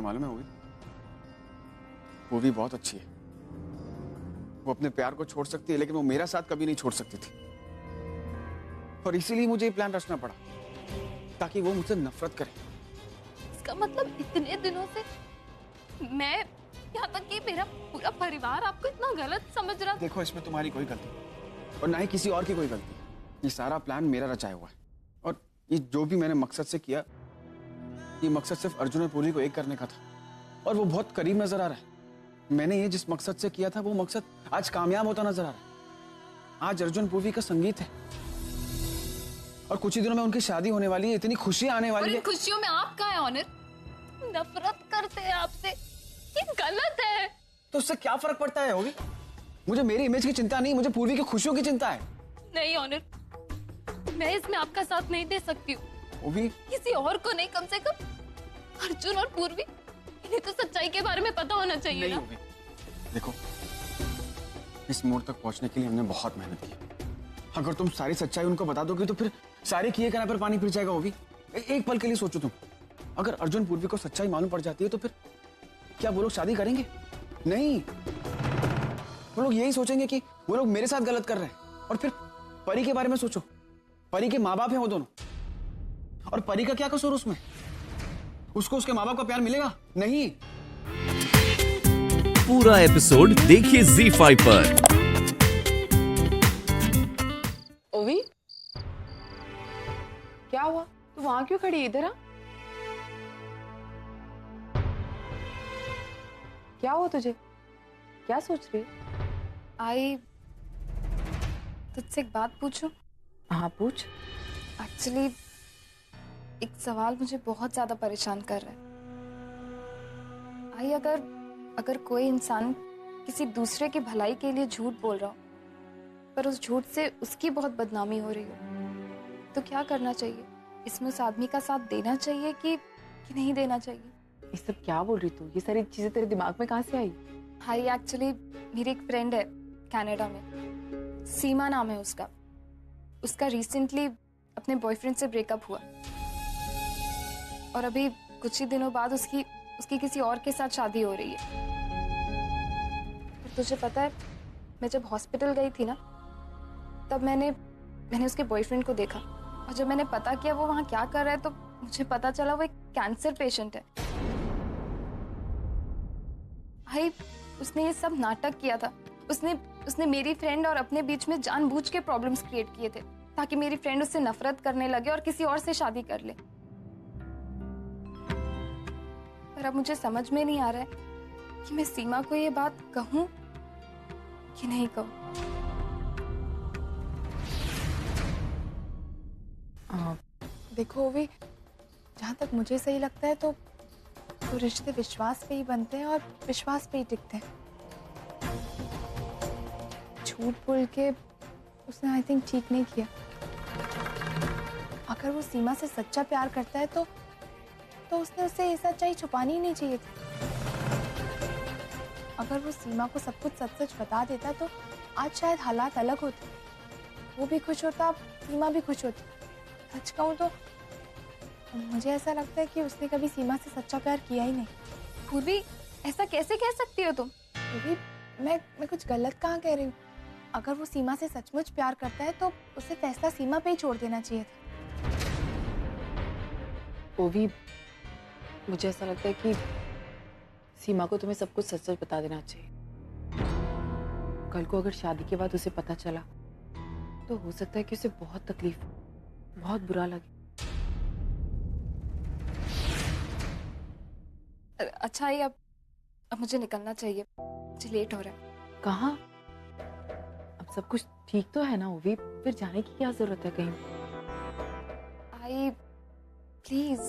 मालूम है वो भी बहुत अच्छी है। वो अपने प्यार को छोड़ सकती है, लेकिन वो मेरा साथ कभी नहीं छोड़ सकती थी। और इसीलिए मुझे ये प्लान रचना पड़ा, ताकि वो मुझसे नफरत करे। इसका मतलब इतने दिनों से मैं, यहाँ तक कि मेरा पूरा परिवार आपको इतना गलत समझ रहा। देखो, इसमें तुम्हारी कोई गलती और ना ही किसी और की कोई गलती। ये सारा प्लान मेरा रचाया हुआ है, और ये जो भी मैंने मकसद से किया, ये मकसद सिर्फ अर्जुन और पूर्वी को एक करने का था, और वो बहुत करीब नजर आ रहा है। मैंने ये जिस मकसद से किया था, वो मकसद आज कामयाब होता नजर आ रहा है। आज अर्जुन पूर्वी का संगीत है, और कुछ ही दिनों में उनकी शादी होने वाली है। इतनी खुशियां आने वाली है। खुशियों में आप कहाँ है ऑनर? नफरत करते हैं आपसे, ये गलत है। तो उससे क्या फर्क पड़ता है होगी? मुझे मेरी इमेज की चिंता नहीं, मुझे पूर्वी की खुशियों की चिंता है। नहीं ऑनर, मैं इसमें आपका साथ नहीं दे सकती हूँ। वो भी किसी और को नहीं, कम से कम अर्जुन और पूर्वी, इन्हें तो सच्चाई के बारे में पता होना चाहिए नहीं ना। होगी। देखो, इस मोड़ तक पहुंचने के लिए हमने बहुत मेहनत की। अगर तुम सारी सच्चाई उनको बता दोगे तो फिर सारे किए करने पर पानी फिर जाएगा। वो भी एक पल के लिए सोचो तुम, अगर अर्जुन पूर्वी को सच्चाई मालूम पड़ जाती है तो फिर क्या वो लोग शादी करेंगे? नहीं, वो लोग यही सोचेंगे कि वो लोग मेरे साथ गलत कर रहे हैं। और फिर परी के बारे में सोचो, परी के माँ बाप हैं वो दोनों, और परी का क्या कसूर उसमें? उसको उसके माँ बाप का प्यार मिलेगा? नहीं। पूरा एपिसोड देखिए ZEE5 पर। ओवी, क्या हुआ? तू वहां क्यों खड़ी? इधर आ। क्या हुआ तुझे? क्या सोच रही? आई तुझसे एक बात पूछूं? हाँ पूछ। एक्चुअली एक सवाल मुझे बहुत ज्यादा परेशान कर रहा है। आई, अगर कोई इंसान किसी दूसरे की भलाई के लिए झूठ बोल रहा हो, पर उस झूठ से उसकी बहुत बदनामी हो रही हो, तो क्या करना चाहिए? इसमें उस आदमी का साथ देना चाहिए कि नहीं देना चाहिए? ये सब क्या बोल रही तू? ये सारी चीजें तेरे दिमाग में कहाँ से आई? हाई, एक्चुअली मेरी एक फ्रेंड है कनाडा में, सीमा नाम है उसका। उसका रिसेंटली अपने बॉयफ्रेंड से ब्रेकअप हुआ, और अभी कुछ ही दिनों बाद उसकी किसी और के साथ शादी हो रही है। और तुझे पता है, मैं जब हॉस्पिटल गई थी ना, तब मैंने उसके बॉयफ्रेंड को देखा, और जब मैंने पता किया वो वहाँ क्या कर रहा है, तो मुझे पता चला वो एक कैंसर पेशेंट है। भाई, उसने ये सब नाटक किया था। उसने मेरी फ्रेंड और अपने बीच में जानबूझ के प्रॉब्लम्स क्रिएट किए थे, ताकि मेरी फ्रेंड उससे नफरत करने लगे और किसी और से शादी कर ले। पर अब मुझे समझ में नहीं आ रहा है कि मैं सीमा को ये बात कहूं कि नहीं कहूं। देखो ओवी, जहाँ तक मुझे सही लगता है तो रिश्ते विश्वास पे ही बनते हैं और विश्वास पे ही टिकते हैं। झूठ बोल के उसने आई थिंक ठीक नहीं किया। अगर वो सीमा से सच्चा प्यार करता है तो उसने उससे ये सच्चाई छुपानी ही नहीं चाहिए थी। अगर वो सीमा को सब कुछ सच सच बता देता तो आज शायद हालात अलग होते। वो भी खुश होता, सीमा भी खुश होती। सच कहूँ तो मुझे ऐसा लगता है कि उसने कभी सीमा से सच्चा प्यार किया ही नहीं। पूर्वी, ऐसा कैसे कह सकती हो तुम? पूर्वी, मैं कुछ गलत कहाँ कह रही हूँ? अगर वो सीमा से सचमुच प्यार करता है तो उसे फैसला सीमा पे ही छोड़ देना चाहिए था। ओवी, मुझे ऐसा लगता है कि सीमा को तुम्हें सब कुछ सच सच बता देना चाहिए। कल को अगर शादी के बाद उसे पता चला तो हो सकता है कि उसे बहुत तकलीफ, बहुत बुरा लगे। अच्छा, ये अब मुझे निकलना चाहिए, मुझे लेट हो रहा है। कहाँ? अब सब कुछ ठीक तो है ना ओवी? फिर जाने की क्या जरूरत है कहीं? आई please.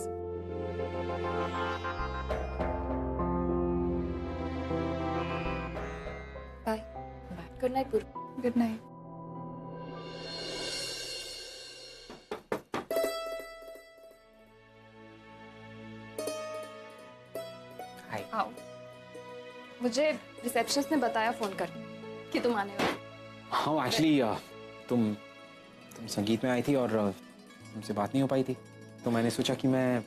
Bye. Bye. Good night Purvi. Good night. आओ। मुझे रिसेप्शनिस्ट ने बताया फोन कर कि तुम आने वाले। हाँ, एक्चुअली तुम संगीत में आई थी और तुमसे बात नहीं हो पाई थी, तो मैंने सोचा कि मैं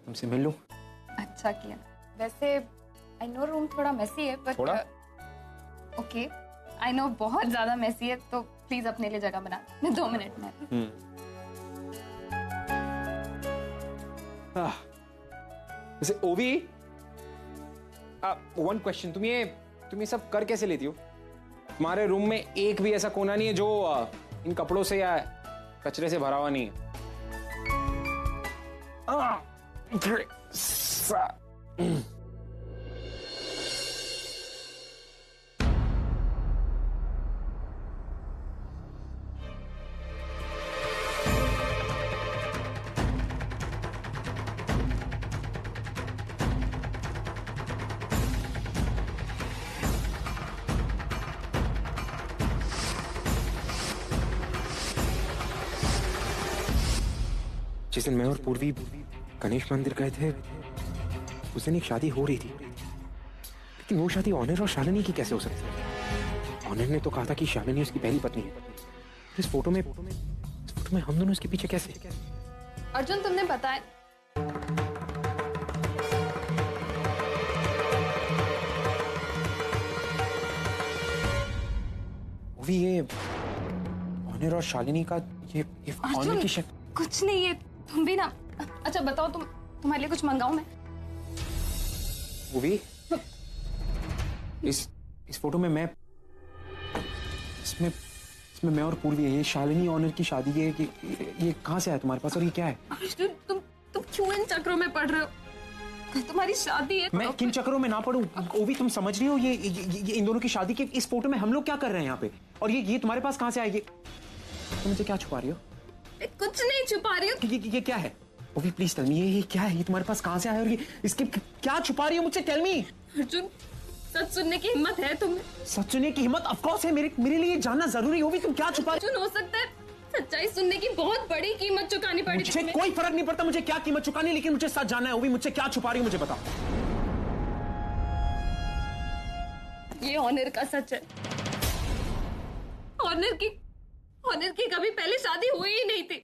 तुमसे मिल लूं। अच्छा, अच्छा किया। वैसे आई नो रूम थोड़ा मेसी है, बट थोड़ा? ओके आई नो बहुत ज्यादा मेसी है, तो प्लीज अपने लिए जगह बना। मैं 2 मिनट में। वैसे ओवी, वन क्वेश्चन, तुम ये सब कर कैसे लेती हो? तुम्हारे रूम में एक भी ऐसा कोना नहीं है जो इन कपड़ों से या कचरे से भरा हुआ नहीं है? जिस दिन मैं और पूर्वी गणेश मंदिर गए थे, उस दिन एक शादी हो रही थी, लेकिन वो शादी ऑनर और शालिनी की कैसे हो सकती है? ऑनर ने तो कहा था कि शालिनी उसकी पहली पत्नी है। इस फोटो में हम दोनों इसके पीछे कैसे? अर्जुन, तुमने बताया भी ये ऑनर और शालिनी का ये ऑनर की शक्ल। कुछ नहीं है, तुम भी ना। अच्छा बताओ, तुम्हारे लिए कुछ मंगाऊं मैं? वो भी इस फोटो में मैं इसमें मैं और पूर्वी है। ये शालिनी ऑनर की शादी है। ये कहाँ से आया तुम्हारे पास और ये क्या है? अर्जुन, तुम क्यों इन चक्रों में पड़ रहे हो? तुम्हारी शादी है। मैं किन चक्रों में ना पड़ूं? वो भी तुम समझ रही हो ये इन दोनों की शादी के इस फोटो में हम लोग क्या कर रहे हैं यहाँ पे? और ये तुम्हारे पास कहाँ से आया? ये तुम मुझे क्या छुपा रही हो? कुछ नहीं छुपा रही हूँ। ये क्या है? वो भी प्लीज टेल मी, ये क्या है? ये तुम्हारे पास कहाँ से आया और ये इसके क्या छुपा रही हो मुझसे? Tell me. अर्जुन, सच सुनने की हिम्मत है तुम्हें? सच सुनने की हिम्मत ऑफ कोर्स है। मेरे लिए जानना जरूरी हो भी तुम क्या छुपा रही अर्जुन, हो सकता है सच्चाई सुनने की बहुत बड़ी कीमत चुकानी पड़ी। मुझे कोई फर्क नहीं पड़ता मुझे क्या कीमत चुकानी, लेकिन मुझे सच जानना है। वो भी मुझसे क्या छुपा रही हो मुझे बताओ। ये ऑनर का सच है। ऑनर की कभी पहले शादी हुई ही नहीं थी,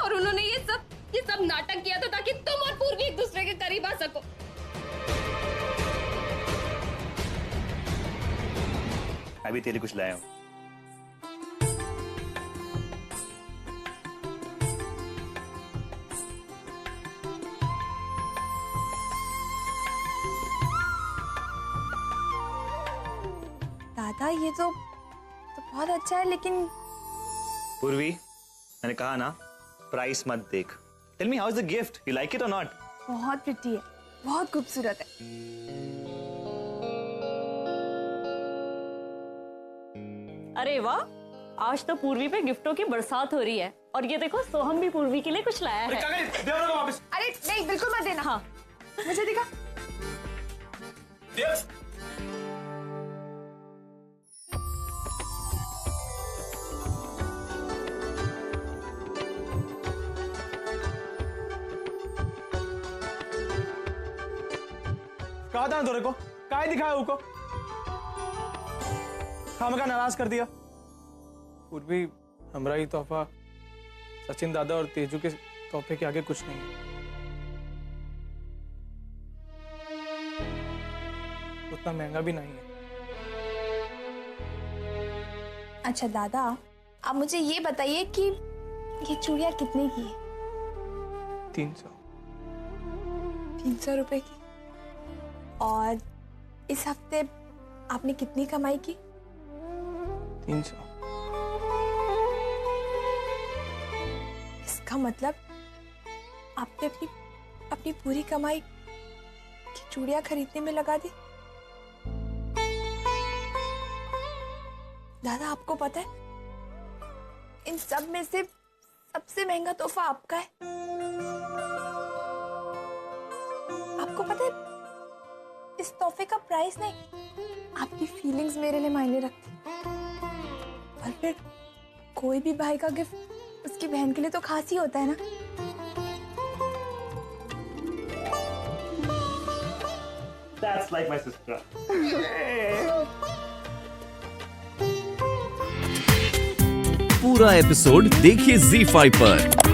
और उन्होंने ये सब नाटक किया था ताकि तुम और पूर्वी एक दूसरे के करीब आ सको। अभी तेरे कुछ लाया हूं। दादा, ये तो बहुत अच्छा है, लेकिन पूर्वी, मैंने कहा ना, प्राइस मत देख। Tell me, how is the gift? You like it और नॉट? बहुत प्रिटी है, बहुत खूबसूरत है। अरे वाह, आज तो पूर्वी पे गिफ्टों की बरसात हो रही है। और ये देखो, सोहम भी पूर्वी के लिए कुछ लाया है। अरे नहीं, बिल्कुल मत देना। हाँ, मुझे दिखा। कहा था ना तोरे को, काय दिखाया उनको? हम का नाराज कर दिया। पूर्वी, हमारा ही तोहफा सचिन दादा और तेजू के तोहफे के आगे कुछ नहीं है। उतना महंगा भी नहीं है। अच्छा दादा, आप मुझे ये बताइए कि ये चूड़ियाँ कितने की है? 300। 300 रुपए की। और इस हफ्ते आपने कितनी कमाई की? 300। इसका मतलब आपने अपनी पूरी कमाई की चूड़ियां खरीदने में लगा दी। दादा, आपको पता है, इन सब में से सबसे महंगा तोहफा आपका है। आपको पता है, इस तोहफे का प्राइस नहीं, आपकी फीलिंग्स मेरे लिए मायने रखती। और फिर कोई भी भाई का गिफ्ट उसकी बहन के लिए तो खास ही होता है ना। That's like my sister. पूरा एपिसोड देखिए ZEE5 पर।